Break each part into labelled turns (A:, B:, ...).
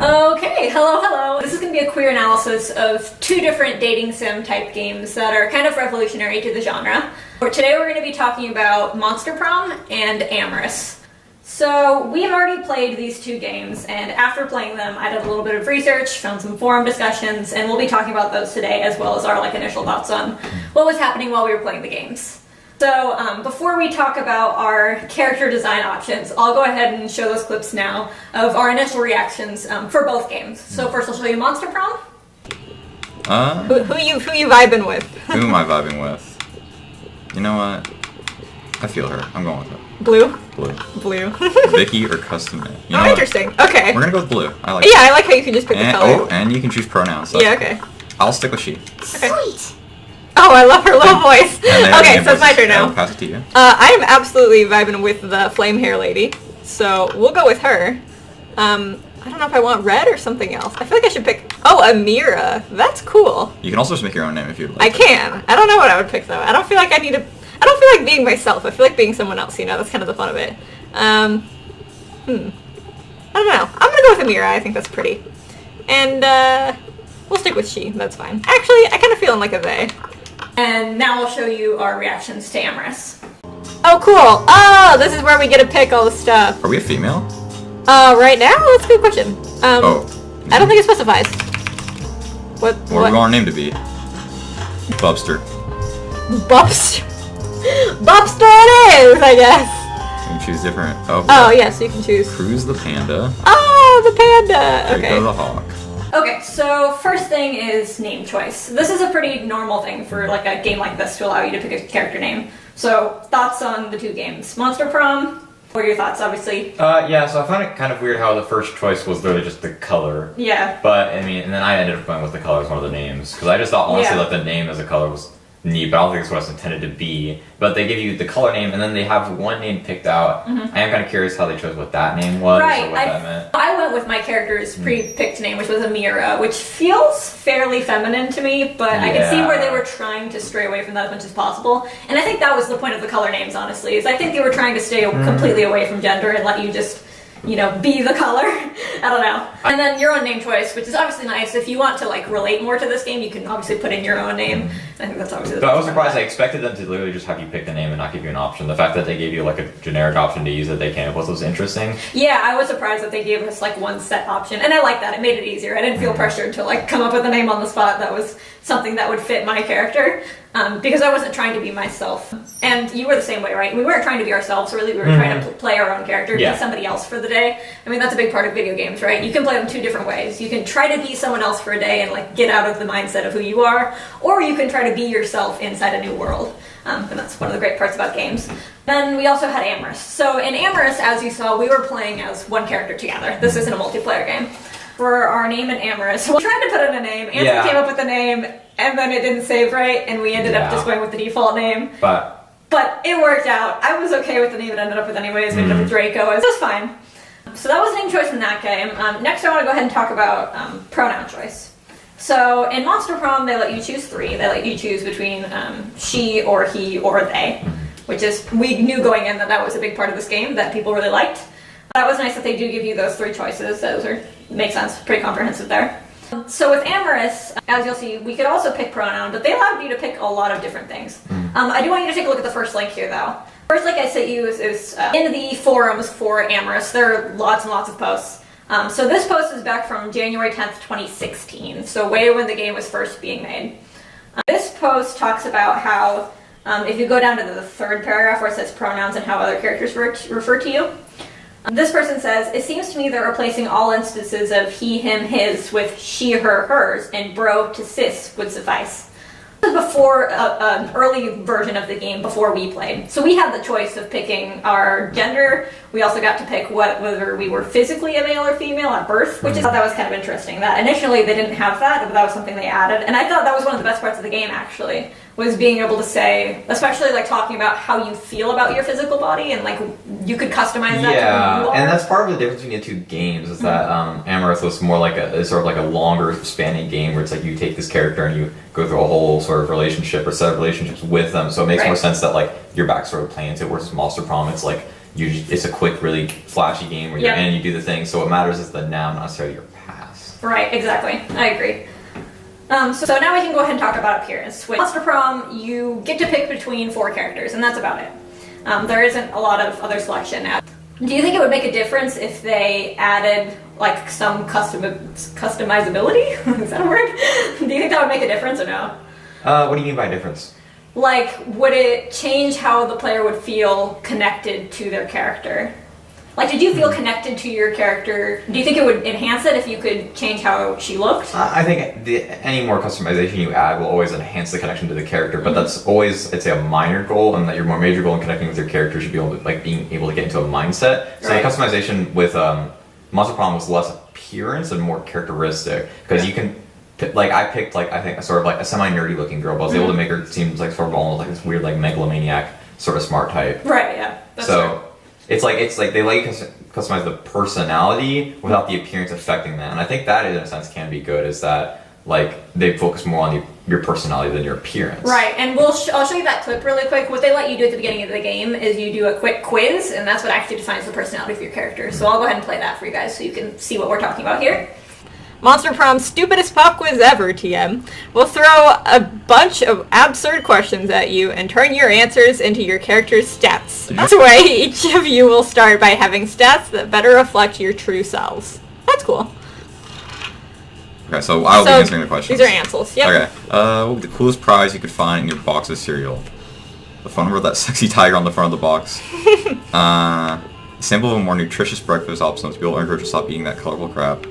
A: Okay, hello. This is going to be a queer analysis of two different dating sim type games that are kind of revolutionary to the genre. Today we're going to be talking about Monster Prom and Amorous. So we've already played these two games, and after playing them I did a little bit of research, found some forum discussions, and we'll be talking about those today as well as our initial thoughts on what was happening while we were playing the games. So before we talk about our character design options, I'll go ahead and show those clips now of our initial reactions for both games. So first I'll show you Monster Prom.
B: Who you vibing with?
C: Who am I vibing with? You know what? I feel her. I'm going with it.
B: Blue?
C: Blue. Vicky or custom made. You know what?
B: Interesting. Okay.
C: We're gonna go with blue. I like
B: I like how you can just pick the color.
C: Oh, and you can choose pronouns. So
B: yeah, okay.
C: I'll stick with she.
B: Okay. Sweet. Oh, I love her little voice. Okay, so it's my turn now.
C: I'll pass it to you.
B: I am absolutely vibing with the flame hair lady, so we'll go with her. I don't know if I want red or something else. I feel like I should pick... Oh, Amira. That's cool.
C: You can also just make your own name if you'd like.
B: I can. I don't know what I would pick, though. I don't feel like I need to... I don't feel like being myself. I feel like being someone else, you know? That's kind of the fun of it. I don't know. I'm gonna go with Amira. I think that's pretty. And, we'll stick with she. That's fine. Actually, I kind of feeling like a they.
A: And now I'll show you our reactions to Amorous.
B: Oh, cool. Oh, this is where we get to pick all the stuff.
C: Are we a female?
B: Right now? That's a good question. I don't think it specifies. What
C: do we want our name to be? Bubster.
B: Bubster. Bubster it is, I guess.
C: You can choose different.
B: Oh, yeah, so you can choose.
C: Cruise the panda.
B: Oh, the panda. Okay.
C: Draco the hawk.
A: Okay, so first thing is name choice. This is a pretty normal thing for a game like this to allow you to pick a character name. So thoughts on the two games. Monster Prom, what are your thoughts, obviously?
D: Yeah, so I found it kind of weird how the first choice was literally just the color.
A: Yeah.
D: But, I mean, and then I ended up going with the color as one of the names. Because I just thought, honestly, that the name as a color was neat, but I don't think it's what it's intended to be. But they give you the color name, and then they have one name picked out. Mm-hmm. I am kind of curious how they chose what that name was, or what that meant.
A: I went with my character's pre-picked name, which was Amira, which feels fairly feminine to me, but I can see where they were trying to stray away from that as much as possible. And I think that was the point of the color names, honestly, is I think they were trying to stay completely away from gender and let you just... be the color. I don't know. And then your own name choice, which is obviously nice. If you want to relate more to this game, you can obviously put in your own name. I think that's obviously.
D: But I was surprised. I expected them to literally just have you pick the name and not give you an option. The fact that they gave you a generic option to use that they came up with was interesting.
A: Yeah, I was surprised that they gave us one set option, and I like that. It made it easier. I didn't feel pressured to come up with a name on the spot that was something that would fit my character. Because I wasn't trying to be myself. And you were the same way, right? We weren't trying to be ourselves, really. We were trying to play our own character, be somebody else for the day. I mean, that's a big part of video games, right? You can play them two different ways. You can try to be someone else for a day and get out of the mindset of who you are, or you can try to be yourself inside a new world. And that's one of the great parts about games. Then we also had Amorous. So in Amorous, as you saw, we were playing as one character together. This isn't a multiplayer game. For our name in Amorous, we tried to put in a name. Ancil came up with a name, and then it didn't save right, and we ended up just going with the default name. But it worked out. I was okay with the name it ended up with anyways. We ended up with Draco. It was fine. So that was name choice in that game. Next I want to go ahead and talk about pronoun choice. So in Monster Prom, they let you choose three. They let you choose between she or he or they, which is, we knew going in that was a big part of this game that people really liked. That was nice that they do give you those three choices. Those make sense, pretty comprehensive there. So with Amorous, as you'll see, we could also pick pronoun, but they allowed you to pick a lot of different things. I do want you to take a look at the first link here, though. First link I sent you is in the forums for Amorous. There are lots and lots of posts. So this post is back from January 10th, 2016, so way when the game was first being made. This post talks about how, if you go down to the third paragraph where it says pronouns and how other characters refer to you, this person says, it seems to me they're replacing all instances of he, him, his with she, her, hers, and bro to sis would suffice. This was before an early version of the game, before we played. So we had the choice of picking our gender. We also got to pick whether we were physically a male or female at birth, which I thought that was kind of interesting. That initially they didn't have that, but that was something they added. And I thought that was one of the best parts of the game, actually, was being able to say, especially talking about how you feel about your physical body, and you could customize that to who you are.
D: And that's part of the difference between the two games, is that Amorous was more sort of a longer spanning game where it's you take this character and you go through a whole sort of relationship or set of relationships with them, so it makes more sense that your backstory would play into it, whereas Monster Prom, it's it's a quick, really flashy game where you're
A: Yep.
D: in, you do the thing. So what matters is the now, not necessarily your past.
A: Right, exactly. I agree. So now we can go ahead and talk about appearance. With Monster Prom, you get to pick between 4 characters, and that's about it. There isn't a lot of other selection. Do you think it would make a difference if they added like some customizability? Is that a word? Do you think that would make a difference or no?
D: What do you mean by difference?
A: Like, would it change how the player would feel connected to their character? Like, did you feel connected to your character? Do you think it would enhance it if you could change how she looked?
D: I think any more customization you add will always enhance the connection to the character, but that's always, I'd say, a minor goal, and that your more major goal in connecting with your character should be able to, like, being able to get into a mindset. So
A: Right.
D: the customization with Monster Prom was less appearance and more characteristic, because you can, I picked, I think, sort of like a semi-nerdy looking girl, but I was able to make her seem like sort of almost like this weird, like, megalomaniac sort of smart type.
A: Right, yeah. That's true.
D: It's like they let you customize the personality without the appearance affecting that, and I think that in a sense can be good. Is that like they focus more on your personality than your appearance?
A: Right, and I'll show you that clip really quick. What they let you do at the beginning of the game is you do a quick quiz, and that's what actually defines the personality of your character. So I'll go ahead and play that for you guys so you can see what we're talking about here.
B: Monster Prom's stupidest pop quiz ever, TM. We'll throw a bunch of absurd questions at you and turn your answers into your character's stats. This way, each of you will start by having stats that better reflect your true selves. That's cool.
C: Okay, so I'll be answering the questions.
B: These are Ancil's, yep.
C: Okay, what would be the coolest prize you could find in your box of cereal? The phone number of that sexy tiger on the front of the box. A sample of a more nutritious breakfast option to be able to encourage you to stop eating that colorful crap.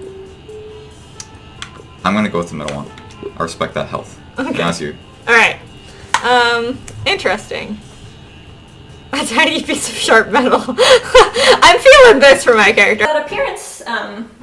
C: I'm gonna go with the middle one. I respect that health.
B: Okay.
C: That's you.
B: Alright. Interesting. A tiny piece of sharp metal. I'm feeling this for my character.
A: That appearance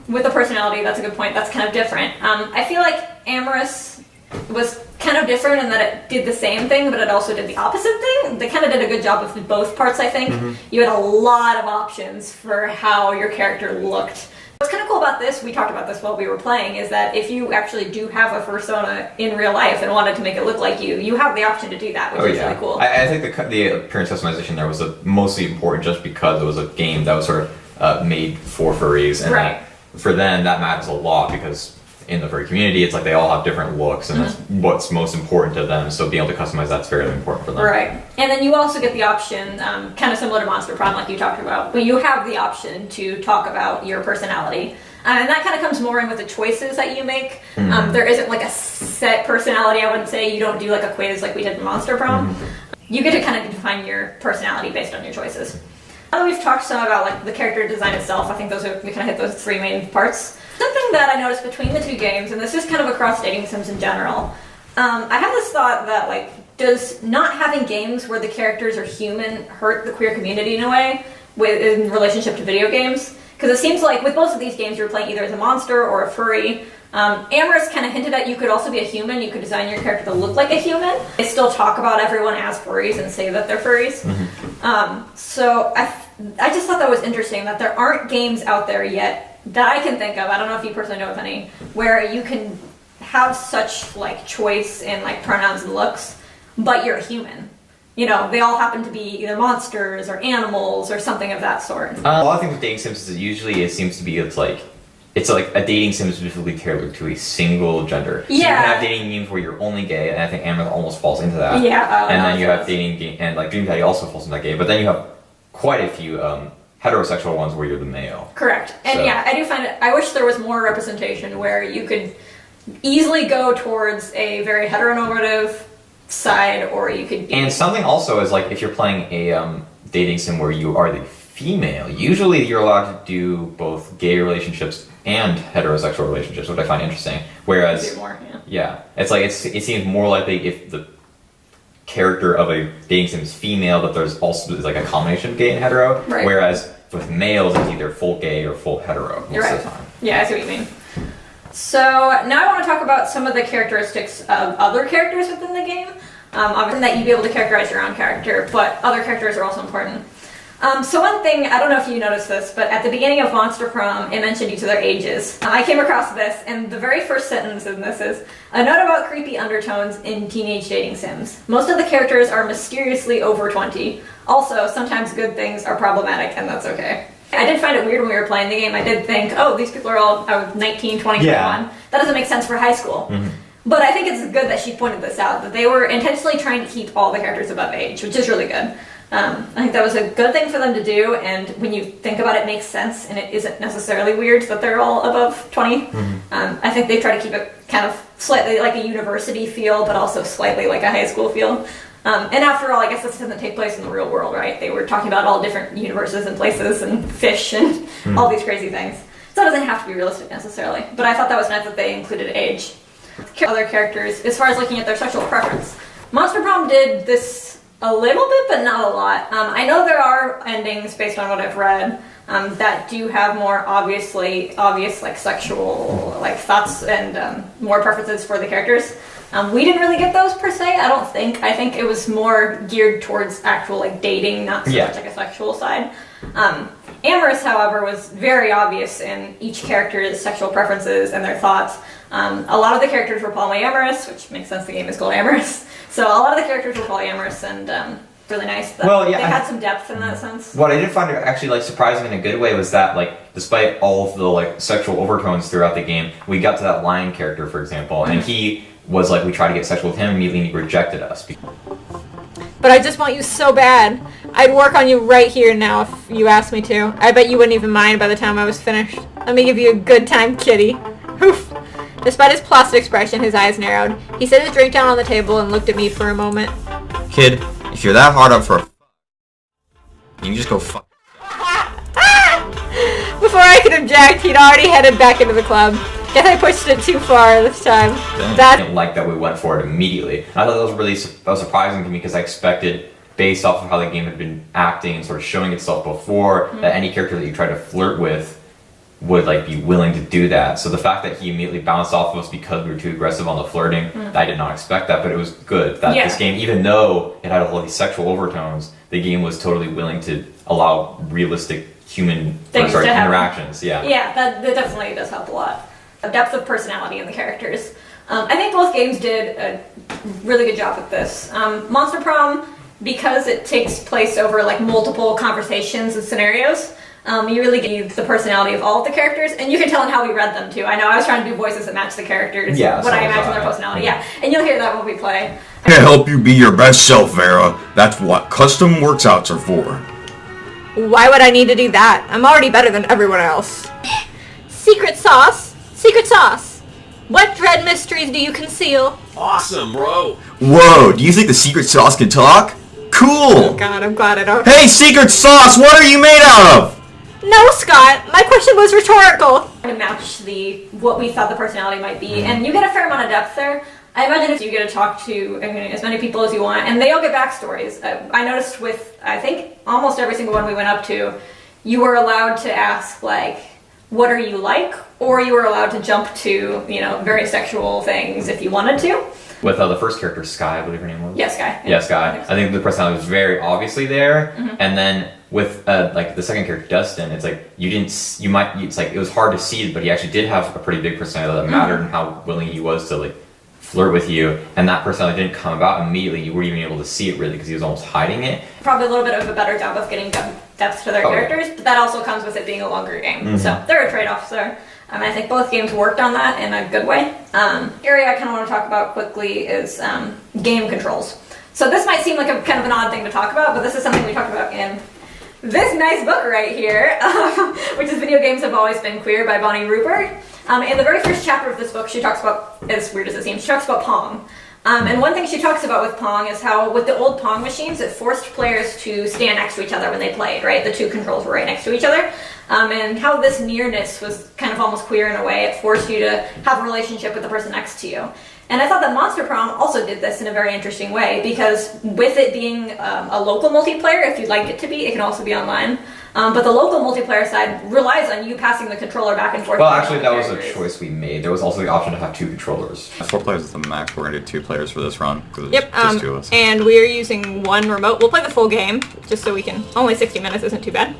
A: with the personality, that's a good point. That's kind of different. I feel like Amorous was kind of different in that it did the same thing, but it also did the opposite thing. They kind of did a good job of both parts, I think. You had a lot of options for how your character looked. What's kind of cool about this, we talked about this while we were playing, is that if you actually do have a persona in real life and wanted to make it look like you have the option to do that, which is really cool.
D: I think the appearance customization there was mostly important just because it was a game that was sort of made for furries, and
A: Right.
D: for them that matters a lot because in the furry community it's like they all have different looks, and that's what's most important to them. So being able to customize that's fairly important for them.
A: Right. And then you also get the option, kind of similar to Monster Prom like you talked about, but you have the option to talk about your personality. And that kind of comes more in with the choices that you make. There isn't like a set personality, I wouldn't say. You don't do like a quiz like we did in Monster Prom. You get to kind of define your personality based on your choices. Now that we've talked some about like the character design itself, I think we kind of hit those 3 main parts. Something that I noticed between the 2 games, and this is kind of across dating sims in general, I have this thought that like, does not having games where the characters are human hurt the queer community in a way in relationship to video games? Because it seems like with most of these games you're playing either as a monster or a furry. Amorous kind of hinted at you could also be a human. You could design your character to look like a human. They still talk about everyone as furries and say that they're furries. So I just thought that was interesting that there aren't games out there yet that I can think of, I don't know if you personally know of any, where you can have such like choice in like pronouns and looks, but you're a human. You know, they all happen to be either monsters or animals or something of that sort.
D: A lot of things with dating sims is usually it seems to be it's like a dating sim specifically tailored to a single gender. So you can have dating games where you're only gay, and I think Amorous almost falls into that.
A: Yeah.
D: And then you have dating game, and like Dream Daddy also falls into that game. But then you have quite a few heterosexual ones where you're the male.
A: Correct. And
D: So-
A: yeah, I do find it, I wish there was more representation where you could easily go towards a very heteronormative side, or you could be...
D: And something also is like if you're playing a dating sim where you are the female, usually you're allowed to do both gay relationships and heterosexual relationships, which I find interesting. Whereas,
A: do more,
D: it's like it seems more likely if the character of a dating sim is female, that there's also like a combination of gay and hetero.
A: Right.
D: Whereas with males, it's either full gay or full hetero most
A: You're
D: of
A: right.
D: the time.
A: Yeah, I see what you mean. So now I want to talk about some of the characteristics of other characters within the game. Obviously that you'd be able to characterize your own character, but other characters are also important. So one thing, I don't know if you noticed this, but at the beginning of Monster Prom, it mentioned each of their ages. I came across this, and the very first sentence in this is, a note about creepy undertones in teenage dating sims. Most of the characters are mysteriously over 20. Also, sometimes good things are problematic, and that's okay. I did find it weird when we were playing the game. I did think, oh, these people are all 19, 20, 21. That doesn't make sense for high school. But I think it's good that she pointed this out, that they were intentionally trying to keep all the characters above age, which is really good. I think that was a good thing for them to do, and when you think about it, it makes sense, and it isn't necessarily weird that they're all above 20. I think they try to keep it kind of slightly like a university feel, but also slightly like a high school feel. And after all, I guess this doesn't take place in the real world, right? They were talking about all different universes and places and fish and all these crazy things. So it doesn't have to be realistic necessarily. But I thought that was nice that they included age. Other characters, as far as looking at their sexual preference, Monster Prom did this a little bit, but not a lot. I know there are endings, based on what I've read, that do have more obvious like sexual like thoughts and more preferences for the characters. We didn't really get those per se, I don't think. I think it was more geared towards actual like dating, not so much like a sexual side. Amorous, however, was very obvious in each character's sexual preferences and their thoughts. A lot of the characters were polyamorous, which makes sense, the game is called Amorous. So a lot of the characters were polyamorous, and really nice. They had some depth in that sense.
D: What I did find actually like surprising in a good way was that like despite all of the like sexual overtones throughout the game, we got to that lion character, for example, and he was like, we tried to get sexual with him, immediately and he rejected us.
B: But I just want you so bad. I'd work on you right here now if you asked me to. I bet you wouldn't even mind by the time I was finished. Let me give you a good time, kitty. Oof. Despite his placid expression, his eyes narrowed. He set his drink down on the table and looked at me for a moment.
C: Kid, if you're that hard up for a you can just go fuck.
B: Before I could object, he'd already headed back into the club. Guess I pushed it too far this time.
D: I didn't like that we went for it immediately. I thought that was really surprising to me because I expected, based off of how the game had been acting and sort of showing itself before, that any character that you tried to flirt with would like be willing to do that. So the fact that he immediately bounced off of us because we were too aggressive on the flirting, I did not expect that, but it was good that this game, even though it had all these sexual overtones, the game was totally willing to allow realistic human interactions. Yeah,
A: that definitely does help a lot. A depth of personality in the characters. I think both games did a really good job with this. Monster Prom, because it takes place over like multiple conversations and scenarios, you really get the personality of all of the characters, and you can tell in how we read them too. I know I was trying to do voices that match the characters, what I imagine their personality. And you'll hear that when we play.
C: To help you be your best self, Vera. That's what custom workouts are for.
B: Why would I need to do that? I'm already better than everyone else. Secret sauce? Secret sauce. What dread mysteries do you conceal?
E: Awesome, bro.
C: Whoa, do you think the secret sauce can talk? Cool.
B: Oh god, I'm glad I don't.
C: Hey, secret sauce, what are you made out of?
B: No, Scott. My question was rhetorical.
A: To match what we thought the personality might be, and you get a fair amount of depth there. I imagine if you get to talk to as many people as you want, and they all get backstories. I noticed with, I think, almost every single one we went up to, you were allowed to ask, like, what are you like? Or you were allowed to jump to, very sexual things if you wanted to.
D: With the first character, Sky, I believe her name was.
A: Yeah, Sky.
D: Yeah, Sky. I think the personality was very obviously there, and then with like the second character, Dustin, it's like it was hard to see, but he actually did have a pretty big personality that mattered and how willing he was to like flirt with you, and that personality didn't come about immediately. You weren't even able to see it really because he was almost hiding it.
A: Probably a little bit of a better job of getting depth to their characters, but that also comes with it being a longer game. So there are trade-offs there. I think both games worked on that in a good way. Area I kind of want to talk about quickly is game controls. So this might seem like a kind of an odd thing to talk about, but this is something we talked about in this nice book right here, which is Video Games Have Always Been Queer by Bonnie Ruberg. In the very first chapter of this book, she talks about, as weird as it seems, she talks about Pong. And one thing she talks about with Pong is how with the old Pong machines, it forced players to stand next to each other when they played, right? The two controls were right next to each other. And how this nearness was kind of almost queer in a way. It forced you to have a relationship with the person next to you. And I thought that Monster Prom also did this in a very interesting way, because with it being a local multiplayer, if you'd like it to be, it can also be online. But the local multiplayer side relies on you passing the controller back and forth.
D: Well, actually, that was a choice we made. There was also the option to have two controllers.
C: 4 players is the max. We're going to do 2 players for this run.
B: Yep,
C: just 2 of us.
B: And we're using one remote. We'll play the full game, just so we can... Only 60 minutes isn't too bad.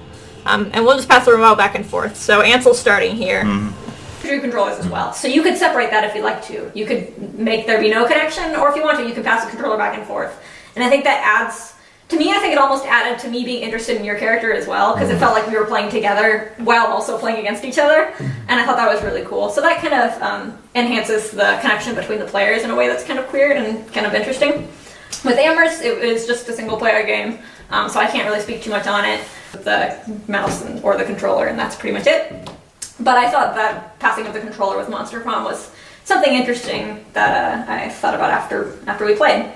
B: And we'll just pass the remote back and forth. So Ancil's starting here.
A: Two controllers as well. So you could separate that if you'd like to. You could make there be no connection, or if you want to, you can pass the controller back and forth. And I think that adds To me, I think it almost added to me being interested in your character as well, because it felt like we were playing together while also playing against each other, and I thought that was really cool. So that kind of enhances the connection between the players in a way that's kind of weird and kind of interesting. With Amorous, it was just a single-player game, so I can't really speak too much on it with the mouse or the controller, and that's pretty much it. But I thought that passing of the controller with Monster Prom was something interesting that I thought about after we played.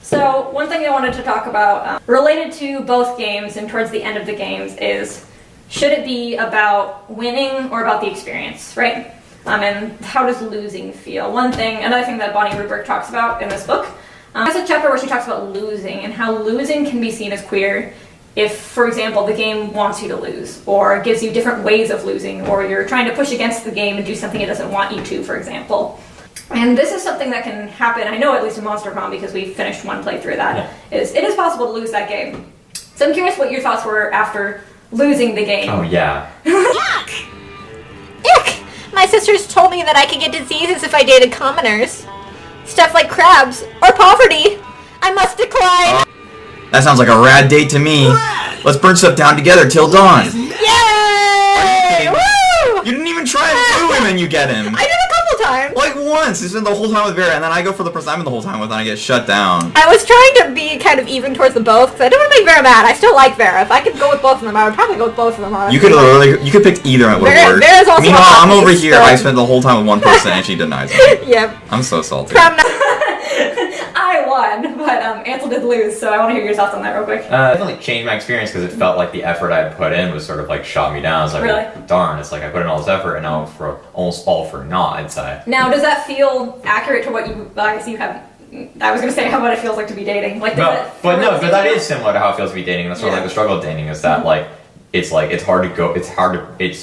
A: So one thing I wanted to talk about related to both games and towards the end of the games is, should it be about winning or about the experience, right? And how does losing feel? Another thing that Bonnie Ruberg talks about in this book, there's a chapter where she talks about losing and how losing can be seen as queer if, for example, the game wants you to lose or gives you different ways of losing, or you're trying to push against the game and do something it doesn't want you to, for example. And this is something that can happen, I know at least in Monster Prom, because we finished one playthrough of that, it is possible to lose that game. So I'm curious what your thoughts were after losing the game.
D: Oh, yeah.
B: Yuck! Yuck! My sisters told me that I could get diseases if I dated commoners. Stuff like crabs or poverty. I must decline.
C: That sounds like a rad date to me. Let's burn stuff down together till dawn.
B: Yay! Woo!
C: You didn't even try and do him and you get him.
B: I did a couple times.
C: Like once. You spent the whole time with Vera, and then I go for the person I'm in the whole time with, and I get shut down.
B: I was trying to be kind of even towards them both, because I didn't want to make Vera mad. I still like Vera. If I could go with both of them, I would probably go with both of them. Honestly.
C: You could pick either and it would have worked.
B: Vera's also
C: Meanwhile, I'm over here.
B: so.
C: I spent the whole time with one person, and she denies me.
B: Yep.
C: I'm so salty.
A: I won, but Ancil did lose, so I want to hear your thoughts on that real quick.
D: Definitely changed my experience because it felt like the effort I had put in was sort of like shot me down. It's like,
A: Really?
D: well, darn, it's like I put in all this effort and now for almost all for naught, I'd say.
A: Now, does that feel accurate to what you, I guess you have, I was going to say how what it feels like to be dating. Like,
D: But that is similar to how it feels to be dating. That's sort of like the struggle of dating is that it's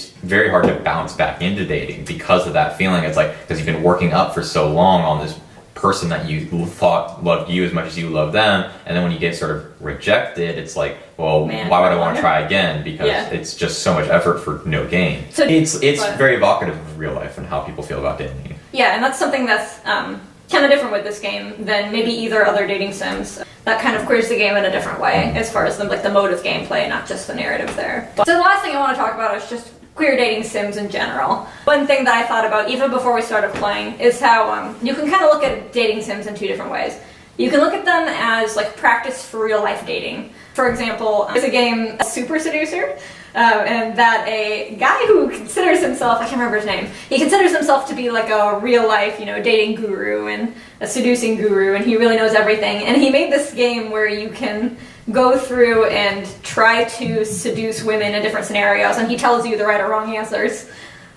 D: very hard to bounce back into dating because of that feeling. It's like, because you've been working up for so long on this person that you thought loved you as much as you love them, and then when you get sort of rejected, it's like, well,
A: Man,
D: why would I want to try again? Because it's just so much effort for no gain. So it's very evocative of real life and how people feel about dating.
A: Yeah, and that's something that's kind of different with this game than maybe either other dating sims. That kind of queers the game in a different way as far as the mode of gameplay, not just the narrative there. So the last thing I want to talk about is just queer dating sims in general. One thing that I thought about even before we started playing is how you can kind of look at dating sims in two different ways. You can look at them as like practice for real life dating. For example, there's a game, Super Seducer, and that a guy who considers himself, I can't remember his name, he considers himself to be like a real life, dating guru and a seducing guru, and he really knows everything. And he made this game where you can go through and try to seduce women in different scenarios, and he tells you the right or wrong answers.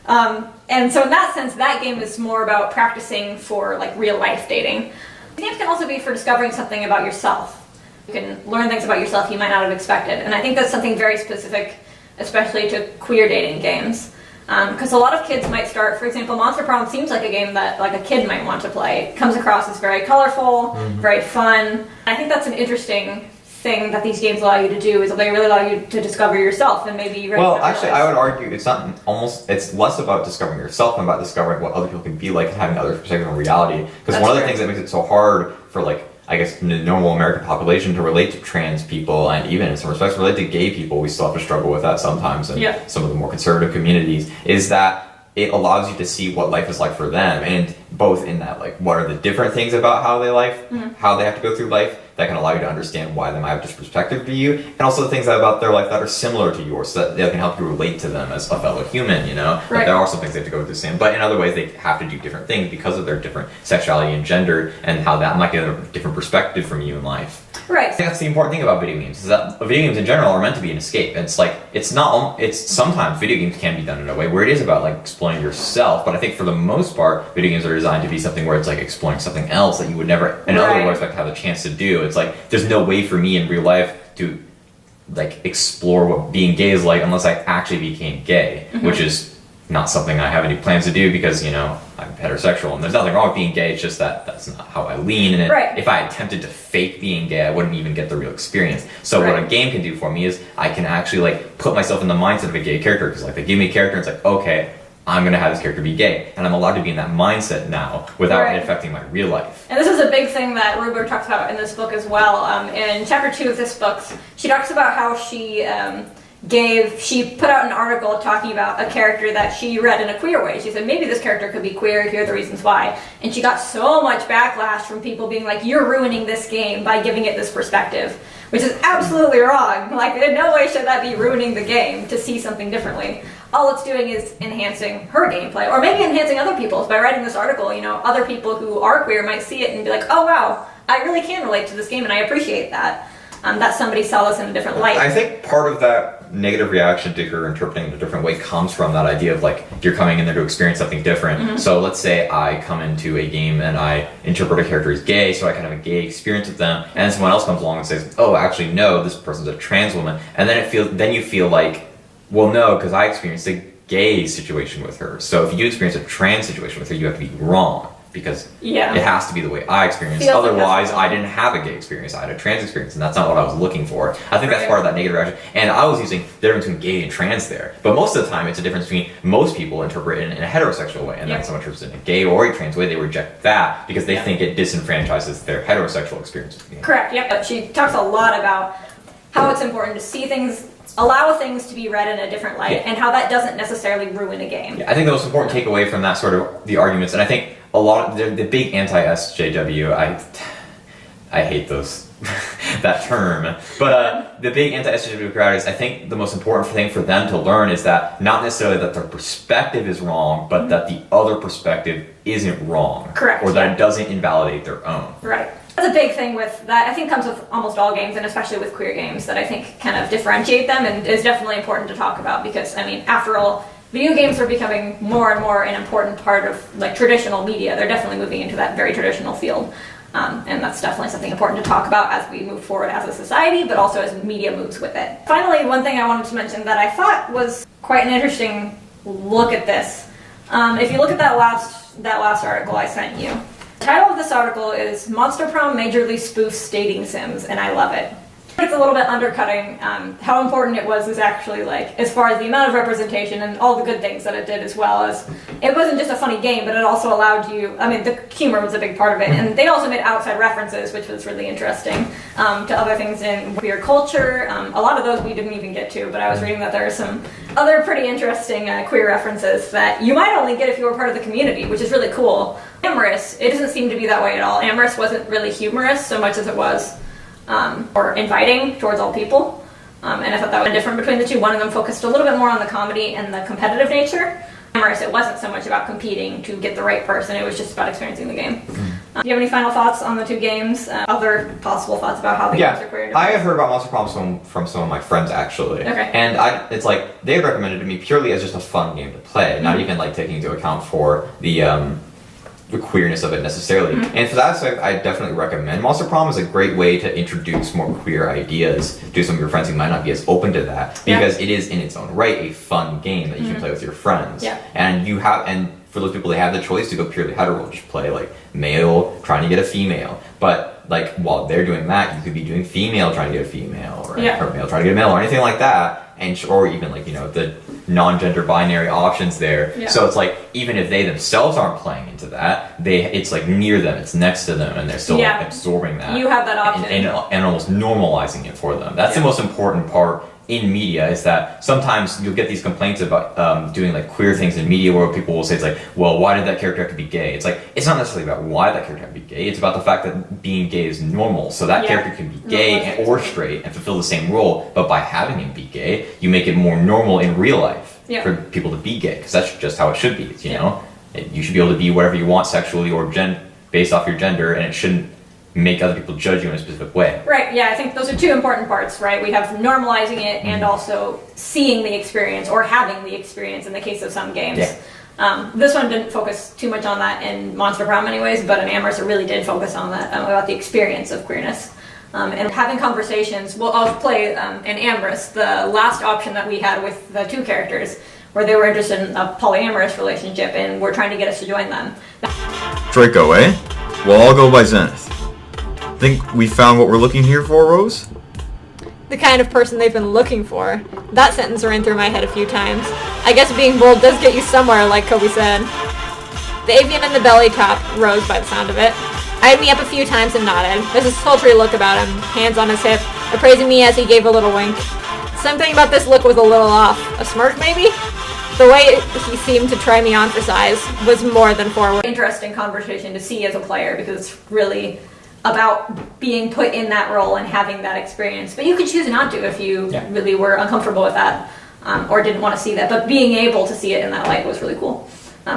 A: And so in that sense, that game is more about practicing for like real life dating. Games can also be for discovering something about yourself. You can learn things about yourself you might not have expected, and I think that's something very specific, especially to queer dating games. Because a lot of kids might start, for example, Monster Prom seems like a game that like a kid might want to play. It comes across as very colorful, very fun. I think that's an interesting thing that these games allow you to do, is that they really allow you to discover yourself and maybe
D: Well, actually, I would argue it's less about discovering yourself and about discovering what other people can be like and having other perspectives on reality. Because one of the things that makes it so hard for I guess the normal American population to relate to trans people, and even in some respects relate to gay people, we still have to struggle with that sometimes in some of the more conservative communities, is that it allows you to see what life is like for them, and both in that what are the different things about how they how they have to go through life that can allow you to understand why they might have different perspective to you, and also the things about their life that are similar to yours, so that they can help you relate to them as a fellow human, But there are some things they have to go through the same, but in other ways they have to do different things because of their different sexuality and gender, and how that might get a different perspective from you in life.
A: Right.
D: I think that's the important thing about video games, is that video games in general are meant to be an escape. It's sometimes video games can be done in a way where it is about exploring yourself, but I think for the most part, video games are designed to be something where it's exploring something else that you would never in other ways have the chance to do. It's there's no way for me in real life to explore what being gay is like unless I actually became gay, which is not something I have any plans to do because, I'm heterosexual, and there's nothing wrong with being gay, it's just that that's not how I lean, and if I attempted to fake being gay, I wouldn't even get the real experience. So what a game can do for me is I can actually put myself in the mindset of a gay character, because they give me a character and it's okay, I'm going to have this character be gay, and I'm allowed to be in that mindset now without it affecting my real life.
A: And this is a big thing that Ruberg talks about in this book as well. In chapter 2 of this book, she talks about how she put out an article talking about a character that she read in a queer way. She said, maybe this character could be queer, here are the reasons why. And she got so much backlash from people being like, you're ruining this game by giving it this perspective, which is absolutely wrong. Like, in no way should that be ruining the game to see something differently. All it's doing is enhancing her gameplay, or maybe enhancing other people's. By writing this article, other people who are queer might see it and be like, oh wow, I really can relate to this game and I appreciate that. That somebody saw this in a different light.
D: I think part of that negative reaction to her interpreting it a different way comes from that idea of like, you're coming in there to experience something different. So let's say I come into a game and I interpret a character as gay, so I can have a gay experience with them, and then someone else comes along and says, oh, actually no, this person's a trans woman, and then you feel like, well, no, because I experienced a gay situation with her. So if you experience a trans situation with her, you have to be wrong. Because it has to be the way I experienced. Otherwise, I didn't have a gay experience. I had a trans experience, and that's not what I was looking for. I think that's part of that negative reaction. And I was using the difference between gay and trans there. But most of the time, it's a difference between most people interpret it in a heterosexual way, and then someone interprets it in a gay or a trans way, they reject that because they think it disenfranchises their heterosexual experience with the game.
A: Correct, yep. She talks a lot about how it's important to see things, allow things to be read in a different light, and how that doesn't necessarily ruin a game.
D: I think the most important takeaway from that sort of the arguments, and I think a lot of the big anti-SJW, I hate those that term, but the big anti-SJW crowd is, I think the most important thing for them to learn is that not necessarily that their perspective is wrong, but that the other perspective isn't wrong.
A: Correct.
D: Or that it doesn't invalidate their own.
A: Right. That's a big thing with that. I think comes with almost all games, and especially with queer games, that I think kind of differentiate them and is definitely important to talk about because, I mean, after all, video games are becoming more and more an important part of like traditional media. They're definitely moving into that very traditional field. And that's definitely something important to talk about as we move forward as a society, but also as media moves with it. Finally, one thing I wanted to mention that I thought was quite an interesting look at this. If you look at that last article I sent you, the title of this article is Monster Prom Majorly Spoofs Dating Sims, and I love it. It's a little bit undercutting how important it was actually, like, as far as the amount of representation and all the good things that it did, as well as it wasn't just a funny game, but it also allowed you, I mean, the humor was a big part of it, and they also made outside references, which was really interesting, to other things in queer culture. A lot of those we didn't even get to, but I was reading that there are some other pretty interesting queer references that you might only get if you were part of the community, which is really cool. Amorous, it doesn't seem to be that way at all. Amorous wasn't really humorous so much as it was or inviting towards all people. And I thought that was different between the two. One of them focused a little bit more on the comedy and the competitive nature. Amorous, it wasn't so much about competing to get the right person, it was just about experiencing the game. Do you have any final thoughts on the two games? Other possible thoughts about how the games are queer?
D: I have heard about Monster Prom from some of my friends, actually.
A: Okay.
D: And it's like, they recommended it to me purely as just a fun game to play, not even like taking into account for the queerness of it necessarily. And for that sake, I definitely recommend Monster Prom is a great way to introduce more queer ideas to some of your friends who might not be as open to that, because it is in its own right a fun game that you can play with your friends. And for those people, they have the choice to go purely hetero, just play like male trying to get a female, but like while they're doing that, you could be doing female trying to get a female, or male trying to get a male, or anything like that. And or even like, the non-gender binary options there. So it's like, even if they themselves aren't playing into that, it's like near them, it's next to them, and they're still like, absorbing that.
A: You have that option.
D: And almost normalizing it for them. That's the most important part in media, is that sometimes you'll get these complaints about doing like queer things in media where people will say, it's like, well, why did that character have to be gay? It's like, it's not necessarily about why that character had to be gay, it's about the fact that being gay is normal. So that character can be gay or straight and fulfill the same role, but by having him be gay, you make it more normal in real life for people to be gay, because that's just how it should be. You know, you should be able to be whatever you want sexually or based off your gender, and it shouldn't make other people judge you in a specific way.
A: Right, yeah, I think those are two important parts, right? We have normalizing it and also seeing the experience, or having the experience in the case of some games. This one didn't focus too much on that in Monster Prom anyways, but in Amorous it really did focus on that, about the experience of queerness. And having conversations. Well, I'll play in Amorous, the last option that we had with the two characters, where they were interested in a polyamorous relationship and were trying to get us to join them.
C: Draco, eh? Well, I'll go by Zenith. Think we found what we're looking here for, Rose?
B: The kind of person they've been looking for. That sentence ran through my head a few times. I guess being bold does get you somewhere, like Kobe said. The avian in the belly top rose by the sound of it. Eyed me up a few times and nodded. There's a sultry look about him, hands on his hip, appraising me as he gave a little wink. Something about this look was a little off. A smirk, maybe? The way he seemed to try me on for size was more than forward.
A: Interesting conversation to see as a player, because it's really about being put in that role and having that experience. But you could choose not to if you really were uncomfortable with that, or didn't want to see that. But being able to see it in that light was really cool.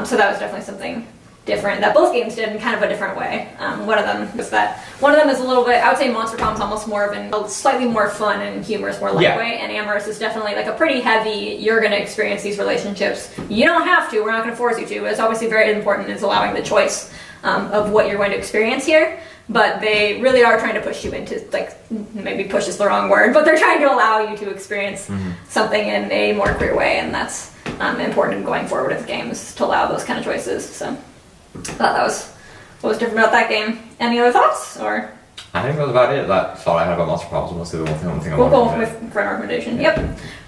A: So that was definitely something different that both games did in kind of a different way. One of them is a little bit, I would say Monster Prom is almost more of a slightly more fun and humorous, more light way, and Amorous is definitely like a pretty heavy, you're going to experience these relationships. You don't have to, we're not going to force you to. It's obviously very important is allowing the choice of what you're going to experience here, but they really are trying to push you into, like, maybe push is the wrong word, but they're trying to allow you to experience something in a more clear way, and that's important going forward with games, to allow those kind of choices. So I thought that was what was different about that game. Any other thoughts? Or
D: I think that was about it. That's all I had about Monster Prom. Was mostly the one thing I
A: we'll
D: wanted
A: go with friend recommendation. Yep.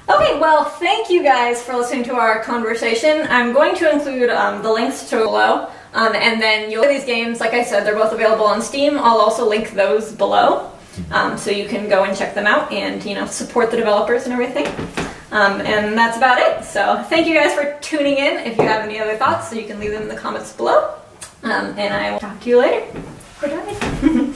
A: Okay, well, thank you guys for listening to our conversation. I'm going to include the links to below, and then you'll see these games. Like I said, they're both available on Steam. I'll also link those below, so you can go and check them out and support the developers and everything. And that's about it. So thank you guys for tuning in. If you have any other thoughts, you can leave them in the comments below. And I will talk to you later. We're done.